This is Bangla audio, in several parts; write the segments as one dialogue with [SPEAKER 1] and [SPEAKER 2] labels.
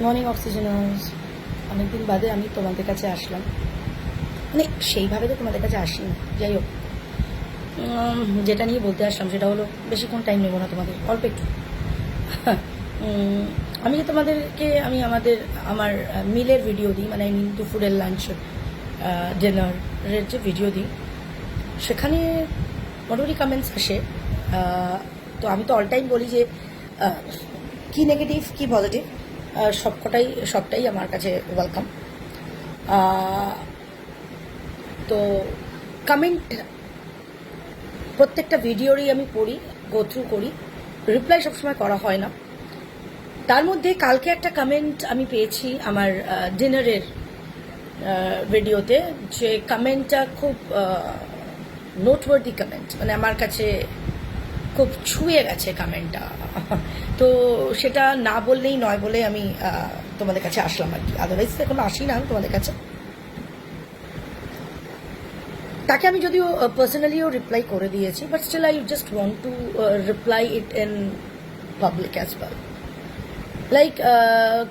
[SPEAKER 1] মর্নিং অক্সিজেনার্স। অনেকদিন বাদে আমি তোমাদের কাছে আসলাম, মানে সেইভাবে তো তোমাদের কাছে আসি না। যাই হোক, যেটা নিয়ে বলতে আসলাম সেটা হলো, বেশিক্ষণ টাইম নেবো না তোমাদের, অল্প একটু। আমি যে তোমাদেরকে আমার মিলের ভিডিও দিই, মানে আই মিন দুপুরের লাঞ্চ ডিনারের যে ভিডিও দিই, সেখানে মোটামুটি কমেন্টস আসে। তো আমি তো অল টাইম বলি যে কি নেগেটিভ কি পজিটিভ সবটাই আমার কাছে ওয়েলকাম। তো কমেন্ট প্রত্যেকটা ভিডিওরই আমি পড়ি, গো থ্রু করি, রিপ্লাই সবসময় করা হয় না। তার মধ্যে কালকে একটা কমেন্ট আমি পেয়েছি আমার ডিনারের ভিডিওতে, যে কমেন্টটা খুব নোটওয়ার্দি কমেন্ট, মানে আমার কাছে খুব ছুঁয়ে গেছে কমেন্টটা। তো সেটা না বললেই নয় বলে আমি তোমাদের কাছে আসলাম আর কি, আদারওয়াইজ এখন আসি না আমি তোমাদের কাছে। তাকে আমি যদিও পার্সোনালিও রিপ্লাই করে দিয়েছি, but still I just want to reply it in public as well. Like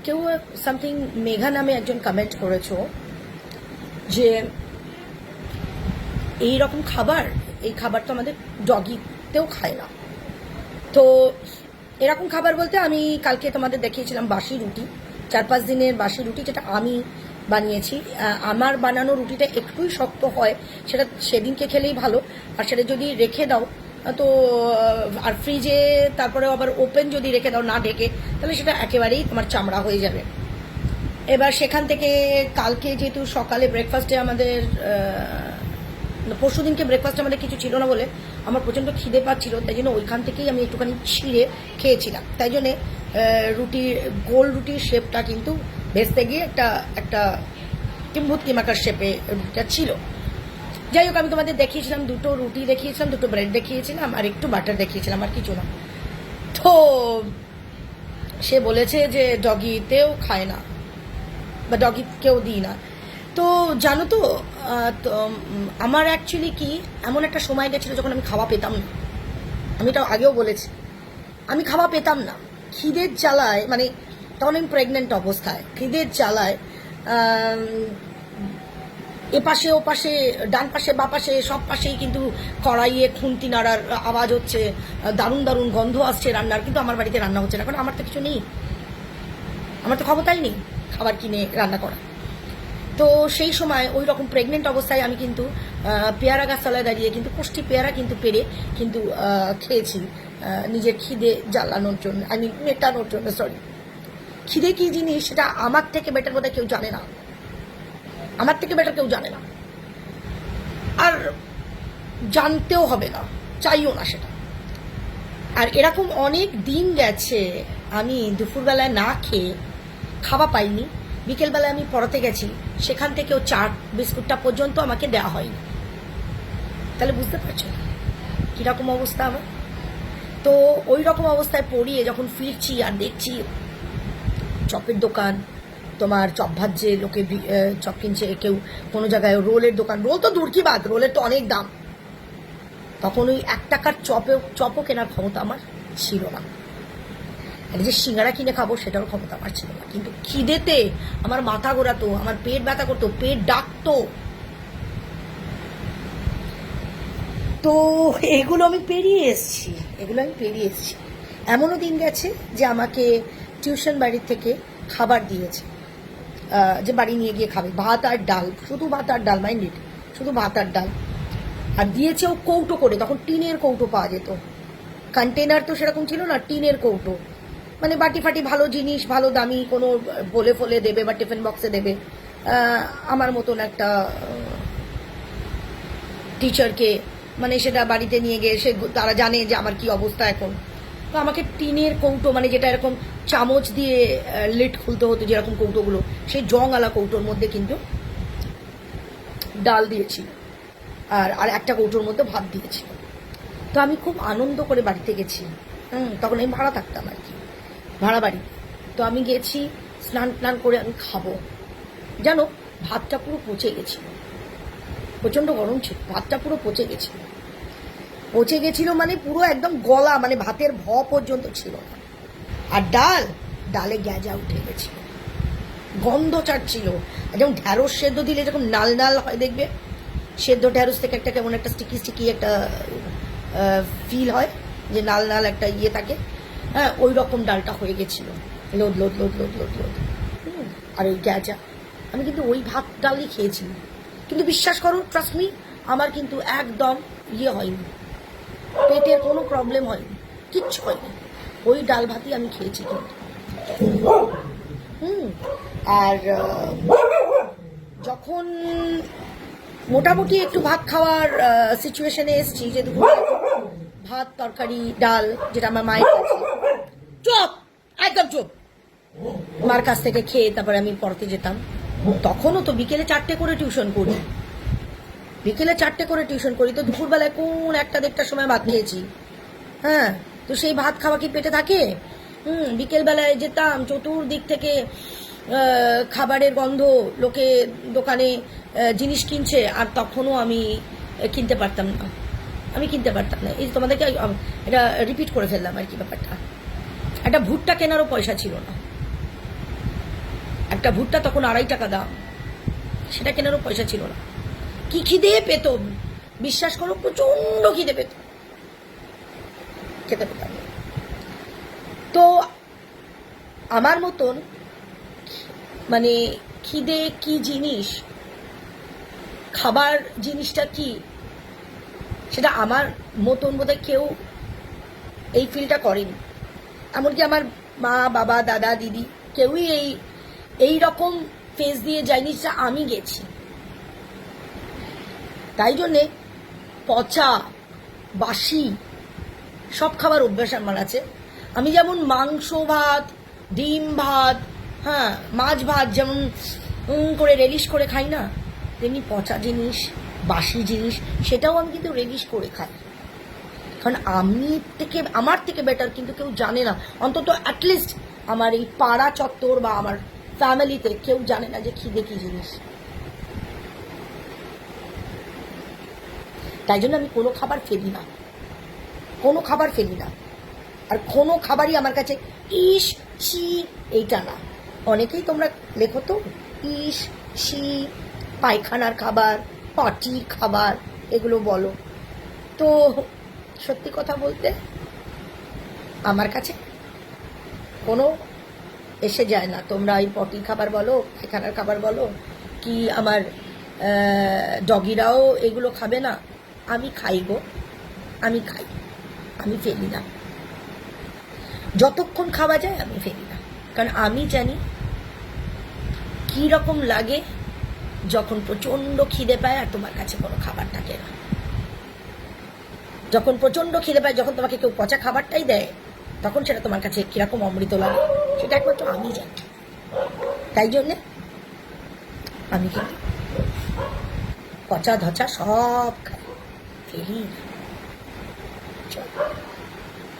[SPEAKER 1] কেউ সামথিং মেঘা নামে একজন কমেন্ট করেছো যে এই রকম খাবার, এই খাবার তো আমাদের ডগিতেও খায় না। তো এরকম খাবার বলতে আমি কালকে তোমাদের দেখিয়েছিলাম বাসি রুটি, 4-5 দিনের বাসি রুটি, যেটা আমি বানিয়েছি। আমার বানানো রুটিটা একটুই শক্ত হয়, সেটা সেদিনকে খেলেই ভালো। আর সেটা যদি রেখে দাও তো, আর ফ্রিজে তারপরে আবার ওপেন যদি রেখে দাও না ঢেকে, তাহলে সেটা একেবারেই তোমার চামড়া হয়ে যাবে। এবার সেখান থেকে কালকে যেহেতু সকালে ব্রেকফাস্টে আমাদের পরশু দিনকে ব্রেকফাস্টে আমাদের কিছু ছিল না বলে আমার প্রচণ্ড খিদে পাচ্ছিল, তাই জন্য ওইখান থেকেই আমি একটুখানি ছিঁড়ে খেয়েছিলাম। তাই জন্যে গোল রুটির শেপটা কিন্তু ভেজতে গিয়ে একটা কিম্ভূত কিমাকার শেপে রুটিটা ছিল। যাই হোক, আমি তোমাদের দেখিয়েছিলাম, দুটো রুটি দেখিয়েছিলাম, দুটো ব্রেড দেখিয়েছিলাম, আর একটু বাটার দেখিয়েছিলাম, আর কিছু না। তো সে বলেছে যে ডগিতেও খায় না বা ডগিকেও দিই না। তো জানো তো, আমার অ্যাকচুয়ালি কি এমন একটা সময় গেছিলো যখন আমি খাওয়া পেতাম না। আমি এটা আগেও বলেছি, আমি খাওয়া পেতাম না খিদের জ্বালায়, মানে তখন আমি প্রেগনেন্ট অবস্থায় খিদের জ্বালায় এপাশে ওপাশে, ডান পাশে বা পাশে, সব পাশেই কিন্তু কড়াইয়ে খুন্তি নাড়ার আওয়াজ হচ্ছে, দারুণ দারুণ গন্ধ আসছে রান্নার, কিন্তু আমার বাড়িতে রান্না হচ্ছে না, কারণ আমার তো কিছু নেই, আমার তো ক্ষমতাই নেই খাবার কিনে রান্না করা। তো সেই সময় ওই রকম প্রেগনেন্ট অবস্থায় আমি কিন্তু পেয়ারা গাছতলায় দাঁড়িয়ে কিন্তু পুষ্টি পেয়ারা কিন্তু পেরে কিন্তু খেয়েছি, নিজের খিদে জ্বালানোর জন্য, মেটানোর জন্য। সরি, খিদে কী জিনিস সেটা আমার থেকে বেটার বোধহয় কেউ জানে না, আমার থেকে বেটার কেউ জানে না, আর জানতেও হবে না, চাইও না সেটা। আর এরকম অনেক দিন গেছে আমি দুপুরবেলায় না খেয়ে খাওয়া পাইনি, বিকেলবেলায় আমি পড়াতে গেছি, সেখান থেকেও চাট বিস্কুটটা পর্যন্ত আমাকে দেওয়া হয়নি। তাহলে বুঝতে পারছো কীরকম অবস্থা আমার। তো ওই রকম অবস্থায় পড়িয়ে যখন ফিরছি আর দেখছি চপের দোকান, তোমার চপ ভাজছে লোকে, চপ কিনছে কেউ, কোনো জায়গায় রোলের দোকান, রোল তো দূর কি বাদ, রোলের তো অনেক দাম, তখন ওই 1 টাকার চপও কেনার ক্ষমতা আমার ছিল না। যে সিঙ্গারা কিনে খাবো সেটারও ক্ষমতা আমার ছিল না। কিন্তু খিদেতে আমার মাথা ঘোরাতো, আমার পেট ব্যথা করতো, পেট ডাকতো। তো এগুলো আমি পেরিয়ে এসেছি, এমনও দিন গেছে যে আমাকে টিউশন বাড়ির থেকে খাবার দিয়েছে, যে বাড়ি নিয়ে গিয়ে খাবে, ভাত আর ডাল, শুধু ভাত আর ডাল, মাইন্ডেড, শুধু ভাত আর ডাল। আর দিয়েছে ও কৌটো করে, তখন টিনের কৌটো পাওয়া যেত, কন্টেনার তো সেরকম ছিল না, টিনের কৌটো, মানে বাটি ফাটি ভালো জিনিস, ভালো দামি, কোনো বলে ফলে দেবে বা টিফিন বক্সে দেবে। আমার মতন একটা টিচারকে, মানে সেটা বাড়িতে নিয়ে গিয়ে তারা জানে যে আমার কি অবস্থা এখন। তো আমাকে টিনের কৌটো, মানে যেটা এরকম চামচ দিয়ে লিড খুলতে হতো যেরকম কৌটোগুলো, সেই জংওয়ালা কৌটোর মধ্যে কিন্তু ডাল দিয়েছিল, আর একটা কৌটোর মধ্যে ভাত দিয়েছিল। তো আমি খুব আনন্দ করে বাড়িতে গেছি। তখন আমি ভাড়া থাকতাম আর কি, ভাড়া বাড়ি। তো আমি গেছি, স্নান করে আমি খাবো, জানো ভাতটা পুরো পচে গেছিল, প্রচণ্ড গরম ছিল, ভাতটা পুরো পচে গেছিল, মানে পুরো একদম গলা, মানে ভাতের ভ পর্যন্ত ছিল না। আর ডালে গ্যাজা উঠে গেছিল, গন্ধ ছাড়ছিল। যেমন ঢ্যাঁড়স সেদ্ধ দিলে যখন নাল নাল হয় দেখবে, সেদ্ধ ঢ্যাঁড়স থেকে একটা কেমন একটা স্টিকি স্টিকি একটা ফিল হয়, যে নাল নাল একটা ইয়ে থাকে, হ্যাঁ, ওই রকম ডালটা হয়ে গেছিলো, লোদ লোদ লোদ লোদ লোদ লোদ। আর ওই গ্যাজা, আমি কিন্তু ওই ভাত ডালই খেয়েছি, কিন্তু বিশ্বাস করো, ট্রাস্ট মি, আমার কিন্তু একদম ইয়ে হয়নি, পেটের কোনো প্রবলেম হয়নি, কিচ্ছু হয়নি, ওই ডাল ভাতই আমি খেয়েছি কিন্তু। আর যখন মোটামুটি একটু ভাত খাওয়ার সিচুয়েশনে এসছি, যে দুপুরে ভাত তরকারি ডাল, যেটা আমার মায়ের কাছে, চুপ, একদম চুপ, মার কাছ থেকে খেয়ে তারপরে আমি পড়তে যেতাম। তখনও তো বিকেলে 4টে করে টিউশন করি, তো দুপুরবেলায় কোন 1টা-1.5টার সময় ভাত খেয়েছি, হ্যাঁ, তো সেই ভাত খাওয়া কি পেটে থাকে? বিকেলবেলায় যেতাম, চতুর্দিক থেকে খাবারের গন্ধ, লোকে দোকানে জিনিস কিনছে, আর তখনও আমি কিনতে পারতাম না, এই তোমাদেরকে এটা রিপিট করে ফেললাম আর কি ব্যাপারটা। একটা ভুট্টা কেনারও পয়সা ছিল না, একটা ভুট্টা তখন 2.5 টাকা দাম, সেটা কেনারও পয়সা ছিল না। কি খিদে পেত, বিশ্বাস করো, প্রচন্ড খিদে পেত, খেতে পেতাম। তো আমার মতন মানে খিদে কি জিনিস, খাবার জিনিসটা কি, সেটা আমার মতন বোধহয় কেউ এই ফিলটা করেনি। এমনকি আমার মা বাবা দাদা দিদি কেউই এই রকম ফেজ দিয়ে যায়নি যা আমি গেছি। তাই জন্যে পচা বাসি সব খাবার অভ্যাস আমার আছে। আমি যেমন মাংস ভাত, ডিম ভাত, হ্যাঁ, মাছ ভাত যেমন করে রেলিশ করে খাই না, তেমনি পচা জিনিস, বাসি জিনিস, সেটাও আমি কিন্তু রেলিশ করে খাই। কারণ আমার থেকে বেটার কিন্তু কেউ জানে না, অন্তত অ্যাটলিস্ট আমার এই পাড়া চত্বর বা আমার ফ্যামিলিতে কেউ জানে না যে খিদে কি জিনিস। তাই জন্য আমি কোনো খাবার ফেলি না, আর কোনো খাবারই আমার কাছে ইস ছি এইটা না। অনেকেই তোমরা লেখো তো ইস ছি, পায়খানার খাবার, পাটির খাবার, এগুলো বলো। তো সত্যি কথা বলতে আমার কাছে কোনো এসে যায় না। তোমরা এই পটির খাবার বলো, পায়খানার খাবার বলো, কি আমার ডগিরাও এগুলো খাবে না, আমি খাই গো, আমি ফেলি না। যতক্ষণ খাওয়া যায় আমি ফেলি না, কারণ আমি জানি কি রকম লাগে যখন প্রচন্ড খিদে পায় আর তোমার কাছে কোনো খাবার থাকে না। যখন প্রচন্ড খিদে পায়, যখন তোমাকে কেউ পচা খাবারটাই দেয়, তখন সেটা তোমার কাছে কিরকম অমৃত লাগে, সেটা একমাত্র আমি জানি। তাই জন্যে আমি কিন্তু পচা ধচা সব খাই, ফেলি না।